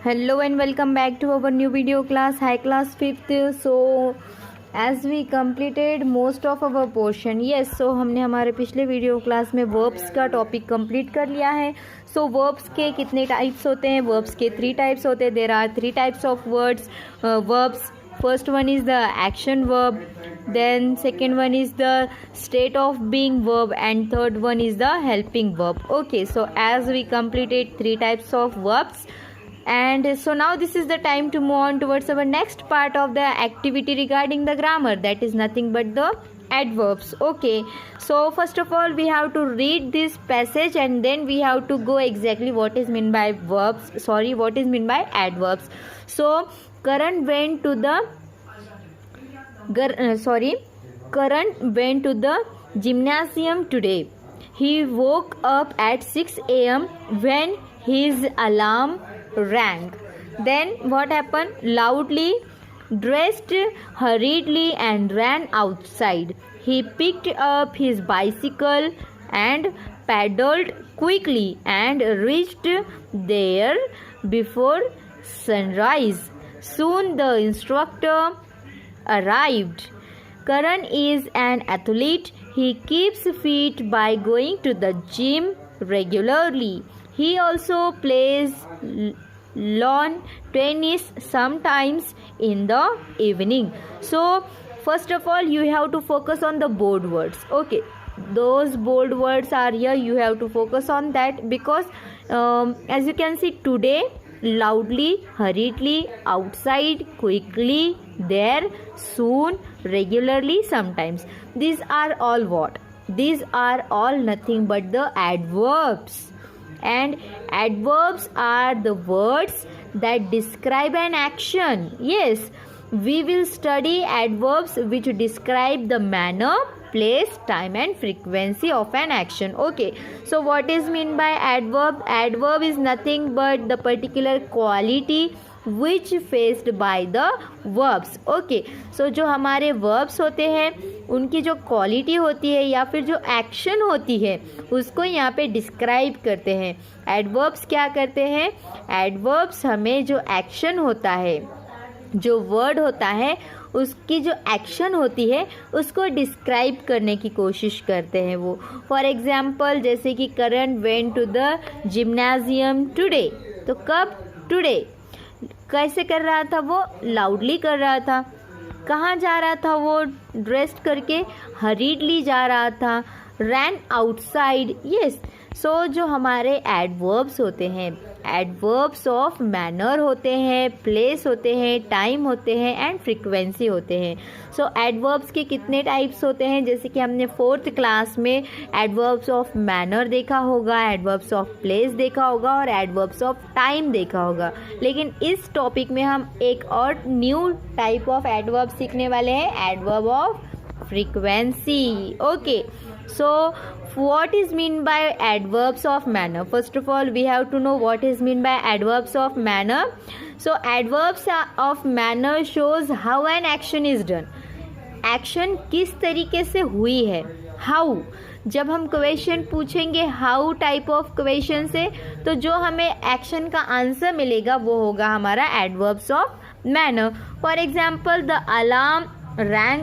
Hello and welcome back to our new video class, high class 5th. So as we completed most of our portion, so हमने हमारे पिछले video class में verbs का topic complete कर लिया है. सो verbs के कितने टाइप्स होते हैं? वर्ब्स के 3 टाइप्स होते हैं. There are 3 types of verbs. First one is the action verb, then second one is the state of being verb, and third one is the helping verb. Okay, so as we completed 3 types of verbs, and so now this is the time to move on towards our next part of the activity regarding the grammar, that is nothing but the adverbs. Okay, so first of all we have to read this passage and then we have to go exactly what is meant by what is meant by adverbs. So Karan went to the gymnasium today. He woke up at 6 a.m. when his alarm rang. Then what happened? Loudly, dressed hurriedly and ran outside. He picked up his bicycle and paddled quickly and reached there before sunrise. Soon the instructor arrived. Karan is an athlete. He keeps fit by going to the gym regularly. He also plays lawn tennis sometimes in the evening. So first of all you have to focus on the bold words. Okay, those bold words are here. You have to focus on that because as you can see, today, loudly, hurriedly, outside, quickly, there, soon, regularly, sometimes. These are all what? These are all nothing but the adverbs. And adverbs are the words that describe an action. Yes, we will study adverbs which describe the manner, place, time and frequency of an action. Okay, so what is meant by adverb? Adverb is nothing but the particular quality which faced by the verbs. Okay, so जो हमारे verbs होते हैं उनकी जो quality होती है या फिर जो एक्शन होती है उसको यहाँ पे डिस्क्राइब करते हैं. एडवर्ब्स क्या करते हैं? एडवर्ब्स हमें जो एक्शन होता है, जो वर्ड होता है, उसकी जो एक्शन होती है उसको डिस्क्राइब करने की कोशिश करते हैं वो. फॉर एग्जाम्पल जैसे कि Karan went to the gymnasium today. तो कब? टुडे. कैसे कर रहा था वो? लाउडली कर रहा था. कहाँ जा रहा था वो? ड्रेस्ड करके हरीडली जा रहा था. रैन आउटसाइड. यस, सो जो हमारे एडवर्ब्स होते हैं, एडवर्ब्स ऑफ मैनर होते हैं, प्लेस होते हैं, टाइम होते हैं एंड फ्रीक्वेंसी होते हैं. सो एडवर्ब्स के कितने टाइप्स होते हैं? जैसे कि हमने 4th क्लास में एडवर्ब्स ऑफ मैनर देखा होगा, एडवर्ब्स ऑफ प्लेस देखा होगा और एडवर्ब्स ऑफ टाइम देखा होगा. लेकिन इस टॉपिक में हम एक और न्यू टाइप ऑफ एडवर्ब सीखने वाले हैं, adverb of frequency. Okay, so what is mean by adverbs of manner? First of all we have to know what is mean by adverbs of manner. So adverbs of manner shows how an action is done. Action किस तरीके से हुई है. How, जब हम question पूछेंगे how type of question से, तो जो हमें एक्शन का आंसर मिलेगा वो होगा हमारा adverbs of manner. For example the alarm rang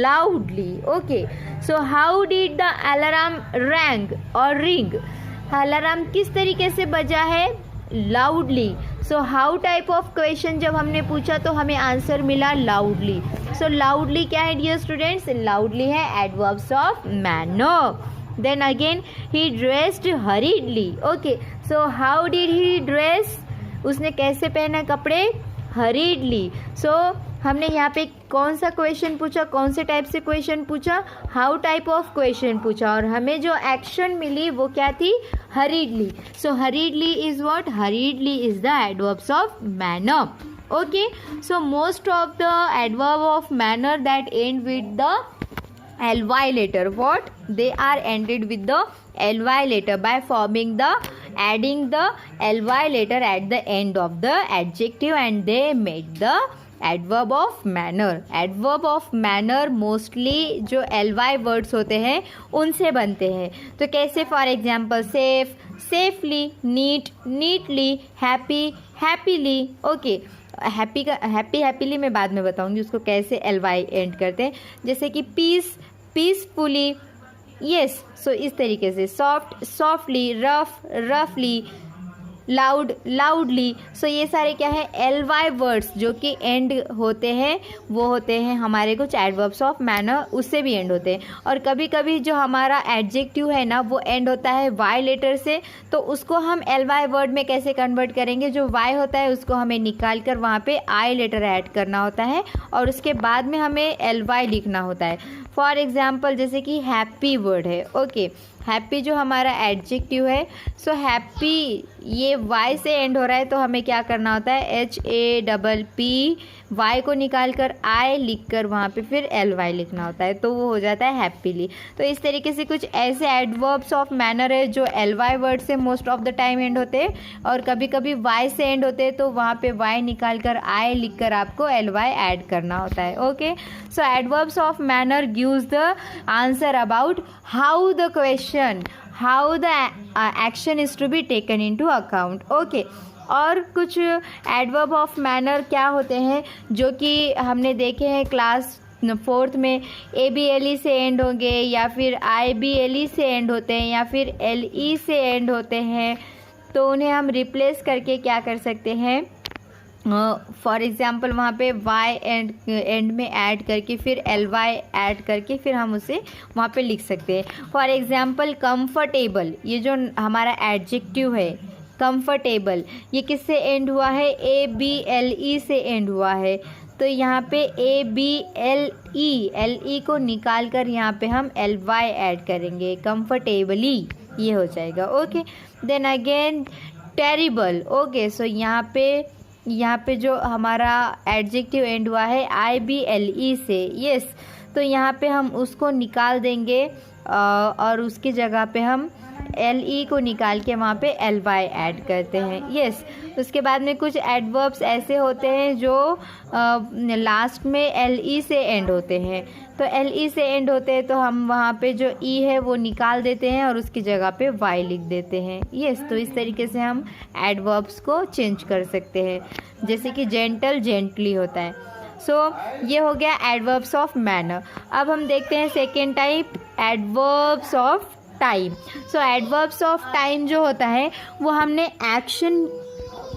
loudly. Okay, so how did the alarm rang or ring? Alarm किस तरीके से बजा है? loudly. so how type of question जब हमने पूछा तो हमें आंसर मिला loudly. so loudly क्या है dear students? loudly है adverbs of manner. then again he dressed hurriedly. okay, so how did he dress? उसने कैसे पहना कपड़े? hurriedly. so हमने यहाँ पे कौन सा क्वेश्चन पूछा, कौन से टाइप से क्वेश्चन पूछा? हाउ टाइप ऑफ क्वेश्चन पूछा और हमें जो एक्शन मिली वो क्या थी? हरीडली. सो हरीडली is what? हरीडली is the adverbs of manner. Okay, so most of the adverb of manner that and with the ly letter. what? they are ended with the ly letter by adding the ly letter at the end of the adjective and they made the adverb of manner. Adverb of manner mostly जो ly words होते हैं उनसे बनते हैं. तो कैसे? For example safe, safely, neat, neatly, happy, happily. Okay, happy का happily मैं बाद में बताऊंगी उसको कैसे ly एंड करते हैं, जैसे कि पीस, पीसफुली, यस। सो इस तरीके से सॉफ्ट, सॉफ्टली, रफ, रफली, लाउड, लाउडली। सो ये सारे क्या है ly वर्ड्स जो कि एंड होते हैं, वो होते हैं हमारे कुछ एडवर्ब्स ऑफ मैनर, उससे भी एंड होते हैं। और कभी कभी जो हमारा एडजेक्टिव है ना वो एंड होता है y लेटर से, तो उसको हम ly वर्ड में कैसे कन्वर्ट करेंगे, जो y होता है उसको हमें निकाल कर वहाँ पे I लेटर ऐड करना होता है और उसके बाद में हमें ly लिखना होता है। फॉर एग्जाम्पल जैसे कि हैप्पी वर्ड है, ओके, हैप्पी जो हमारा एडजेक्टिव है, सो हैप्पी ये y से एंड हो रहा है, तो हमें क्या करना होता है HAPP y को निकाल कर I लिख कर वहाँ पे फिर ly लिखना होता है, तो वो हो जाता है हैप्पीली। तो इस तरीके से कुछ ऐसे एडवर्ब्स ऑफ मैनर है जो ly वर्ड से most of the time and होते हैं और कभी कभी y से एंड होते हैं, तो वहाँ पे y निकाल कर I लिख कर आपको ly ऐड करना होता है। Okay, so adverbs of manner gives the answer about how the question, how the action is to be taken into account. Okay, और कुछ एडवर्ब ऑफ मैनर क्या होते हैं जो कि हमने देखे हैं क्लास 4th में, ABLE से एंड होंगे या फिर IBLE से एंड होते हैं या फिर LE से एंड होते हैं, तो उन्हें हम रिप्लेस करके क्या कर सकते हैं, फॉर एग्ज़ाम्पल वहाँ पे y एंड में ऐड करके फिर ly ऐड करके फिर हम उसे वहाँ पे लिख सकते हैं। फॉर एग्ज़ाम्पल कंफर्टेबल, ये जो हमारा एडजेक्टिव है कंफर्टेबल, ये किससे एंड हुआ है, ABLE से एंड हुआ है, तो यहाँ पे ABLE को निकाल कर यहाँ पे हम ly ऐड करेंगे, कंफर्टेबली ये हो जाएगा। Okay, then again terrible. Okay, so यहाँ पे जो हमारा एडजेक्टिव एंड हुआ है IBLE से, यस, तो यहाँ पे हम उसको निकाल देंगे और उसकी जगह पे हम LE को निकाल के वहाँ पे ly ऐड करते हैं, यस। उसके बाद में कुछ एडवर्ब्स ऐसे होते हैं जो लास्ट में LE से एंड होते हैं, तो LE से एंड होते हैं तो हम वहाँ पे जो E है वो निकाल देते हैं और उसकी जगह पे y लिख देते हैं, यस। तो इस तरीके से हम एडवर्ब्स को चेंज कर सकते हैं, जैसे कि जेंटल, जेंटली होता है। सो ये हो गया एडवर्ब्स ऑफ मैनर। अब हम देखते हैं second type, adverbs of time. So adverbs of time जो होता है वो हमने एक्शन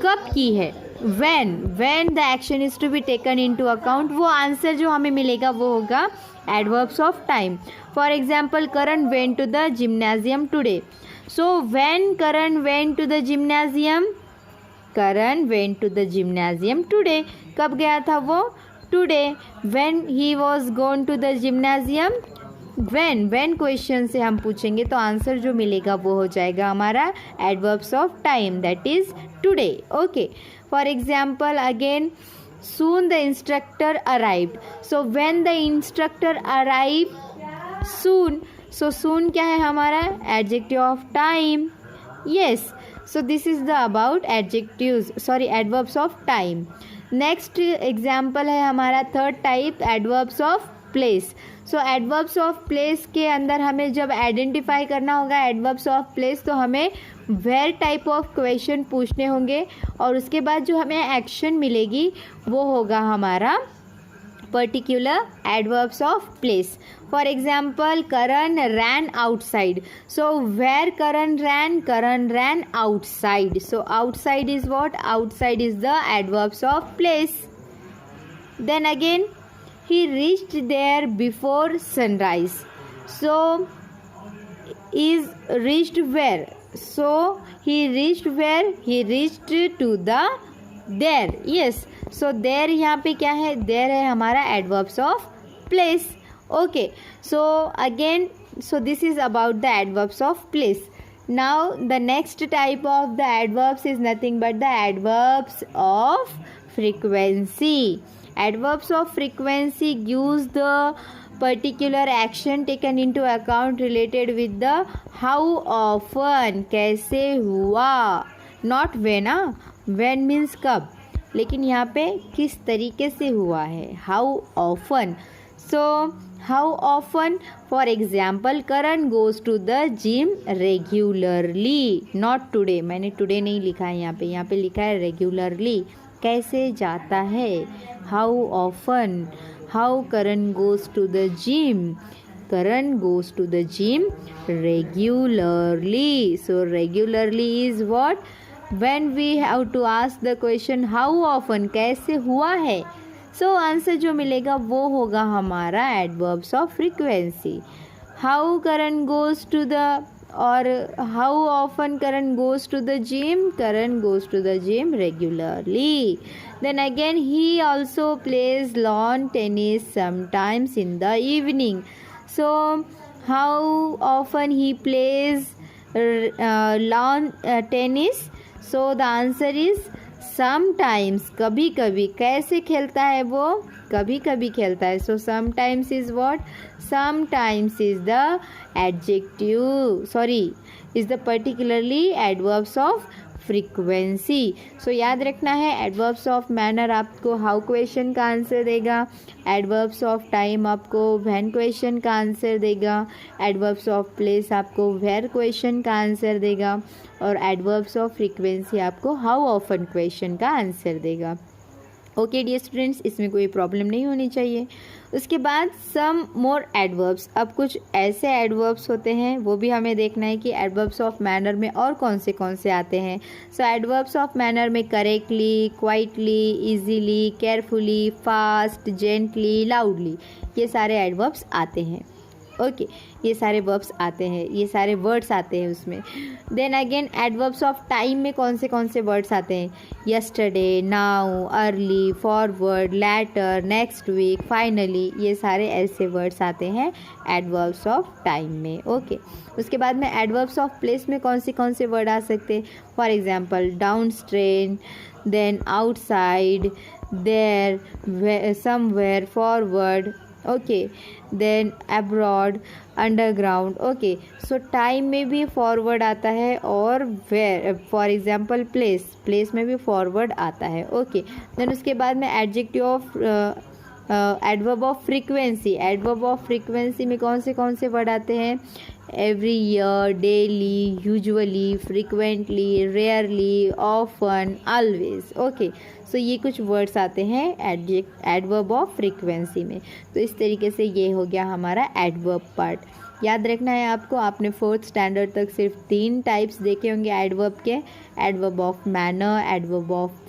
कब की है, when the action is to be taken into account, वो आंसर जो हमें मिलेगा वो होगा adverbs of time. For example Karan went to the gymnasium today, so when Karan went to the gymnasium, Karan went to the gymnasium today, कब गया था वो, today. When he was gone to the gymnasium, when question से हम पूछेंगे तो answer जो मिलेगा वो हो जाएगा हमारा adverbs of time, that is today. Okay, for example again soon the instructor arrived, so when the instructor arrive soon, so soon क्या है हमारा adjective of time, yes. So this is the about adverbs of time. Next example है हमारा third type, adverbs of place. So adverbs of place के अंदर हमें जब identify करना होगा एडवर्ब्स ऑफ प्लेस, तो हमें वेयर टाइप ऑफ क्वेश्चन पूछने होंगे और उसके बाद जो हमें एक्शन मिलेगी वो होगा हमारा particular adverbs of place. For example Karan ran outside, so where Karan ran outside, so outside is what, outside is the adverbs of place. Then again he reached there before sunrise, so is reached where, so he reached where, he reached to the there, yes। so there यहाँ पे क्या है, there है हमारा adverbs of place। okay, so again, so this is about the adverbs of place। now the next type of the adverbs is nothing but the adverbs of frequency। Adverbs of frequency gives the particular action taken into account related with the how often, कैसे हुआ, not when, when means कब, लेकिन यहाँ पे किस तरीके से हुआ है, how often। So how often? For example, Karan goes to the gym regularly. Not today. मैंने today नहीं लिखा है यहाँ पे लिखा है regularly. कैसे जाता है? How often? How Karan goes to the gym? Karan goes to the gym regularly. So regularly is what? When we have to ask the question how often, कैसे हुआ है, सो आंसर जो मिलेगा वो होगा हमारा adverbs of frequency. How Karan goes to the, और how often Karan goes to the gym? Karan goes to the gym regularly. Then again he also plays lawn tennis sometimes in the evening. So how often he plays lawn tennis? So the answer is sometimes, कभी कभी. कैसे खेलता है वो? कभी कभी खेलता है. So sometimes is what? Sometimes is the adjective, sorry, is the particularly adverbs of frequency. So याद रखना है, एडवर्ब्स ऑफ मैनर आपको हाउ क्वेश्चन का आंसर देगा, एडवर्ब्स ऑफ टाइम आपको व्हेन क्वेश्चन का आंसर देगा, एडवर्ब्स ऑफ प्लेस आपको वेयर क्वेश्चन का आंसर देगा, और एडवर्ब्स ऑफ फ्रीक्वेंसी आपको हाउ ऑफन क्वेश्चन का आंसर देगा. ओके डियर स्टूडेंट्स, इसमें कोई प्रॉब्लम नहीं होनी चाहिए. उसके बाद सम मोर एडवर्ब्स. अब कुछ ऐसे एडवर्ब्स होते हैं, वो भी हमें देखना है कि एडवर्ब्स ऑफ मैनर में और कौन से आते हैं. सो एडवर्ब्स ऑफ मैनर में correctly, quietly, easily, carefully, fast, gently, loudly, ये सारे एडवर्ब्स आते हैं. ओके, ये सारे वर्ब्स आते हैं, ये सारे वर्ड्स आते हैं उसमें. Then again adverbs of time में कौन से वर्ड्स आते हैं? Yesterday, now, early, forward, later, next week, finally, ये सारे ऐसे वर्ड्स आते हैं एडवर्ब्स ऑफ टाइम में. ओके, उसके बाद में एडवर्ब्स ऑफ प्लेस में कौन से वर्ड आ सकते हैं? For example downstream, then outside, there, somewhere, forward. Okay, then abroad, underground. Okay, so time में भी फॉरवर्ड आता है, और वेयर, फॉर एग्जांपल प्लेस में भी फॉरवर्ड आता है. ओके, देन उसके बाद में adjective of adverb of frequency. Adverb of frequency में कौन से वर्ड आते हैं? Every year, daily, usually, frequently, rarely, often, always. Okay, so ये कुछ वर्ड्स आते हैं एडवर्ब ऑफ फ्रीक्वेंसी में. तो इस तरीके से ये हो गया हमारा एडवर्ब पार्ट. याद रखना है आपको, आपने 4th स्टैंडर्ड तक सिर्फ 3 टाइप्स देखे होंगे एडवर्ब के: adverb of manner, adverb of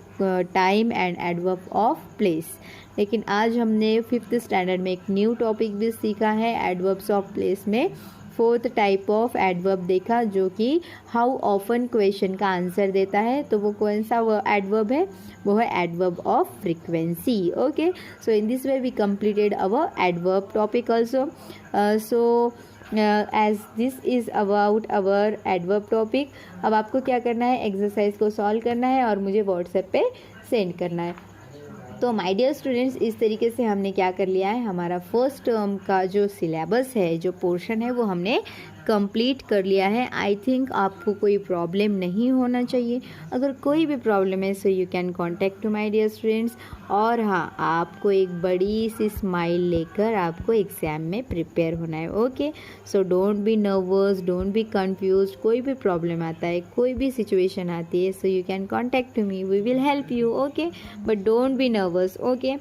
time and adverb of place. लेकिन आज हमने 5th स्टैंडर्ड में एक न्यू टॉपिक भी सीखा है, एडवर्ब्स ऑफ प्लेस में 4th टाइप ऑफ एडवर्ब देखा, जो कि हाउ ऑफन क्वेश्चन का आंसर देता है. तो वो कौन सा एडवर्ब है? वो है adverb of frequency. Okay, so in this way we completed our adverb topic also. So as this is about our adverb topic. अब आपको क्या करना है? एक्सरसाइज को सॉल्व करना है और मुझे व्हाट्सएप पे सेंड करना है. तो माय डियर स्टूडेंट्स, इस तरीके से हमने क्या कर लिया है, हमारा फर्स्ट टर्म का जो सिलेबस है, जो पोर्शन है, वो हमने कंप्लीट कर लिया है. आई थिंक आपको कोई प्रॉब्लम नहीं होना चाहिए. अगर कोई भी प्रॉब्लम है so you can contact to my dear students. और हाँ, आपको एक बड़ी सी स्माइल लेकर आपको एग्ज़ाम में प्रिपेयर होना है. Okay, so don't be nervous, don't be confuse. कोई भी प्रॉब्लम आता है, कोई भी सिचुएशन आती है, so you can contact to me, we will help you. Okay, but don't be nervous. Okay,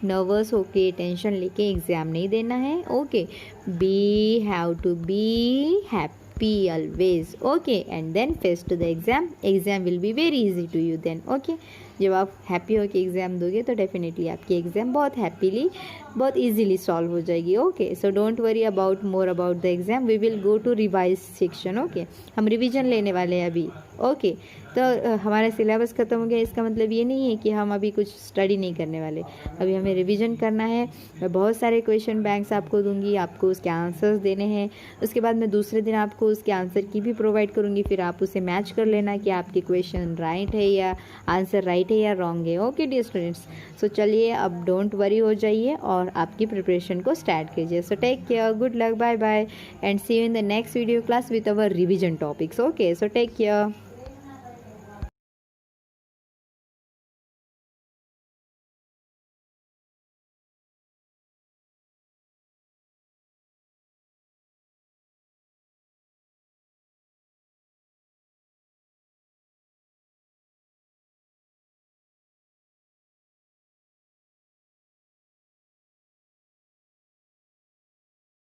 nervous होके टेंशन लेके एग्ज़ाम नहीं देना है. Okay, be have to be happy always. Okay, and then face to the exam will be very easy to you then. Okay, जब आप happy होके exam दोगे तो डेफिनेटली आपकी एग्ज़ाम बहुत हैप्पीली, बहुत इजीली सॉल्व हो जाएगी. Okay, so don't worry about more about the exam. We will go to revise section. Okay, हम रिवीजन लेने वाले हैं अभी. ओके, तो हमारा सिलेबस ख़त्म हो गया, इसका मतलब ये नहीं है कि हम अभी कुछ स्टडी नहीं करने वाले. अभी हमें रिवीजन करना है. मैं बहुत सारे क्वेश्चन बैंक्स आपको दूंगी, आपको उसके आंसर्स देने हैं. उसके बाद मैं दूसरे दिन आपको उसके आंसर की भी प्रोवाइड करूँगी, फिर आप उसे मैच कर लेना कि आपके क्वेश्चन राइट है या आंसर राइट है या रॉन्ग है. ओके डियर स्टूडेंट्स, सो चलिए अब डोंट वरी हो जाइए और आपकी प्रिपरेशन को स्टार्ट कीजिए. So take care, good luck, bye bye, and see you in the next video class with our revision topics. Okay, so take care.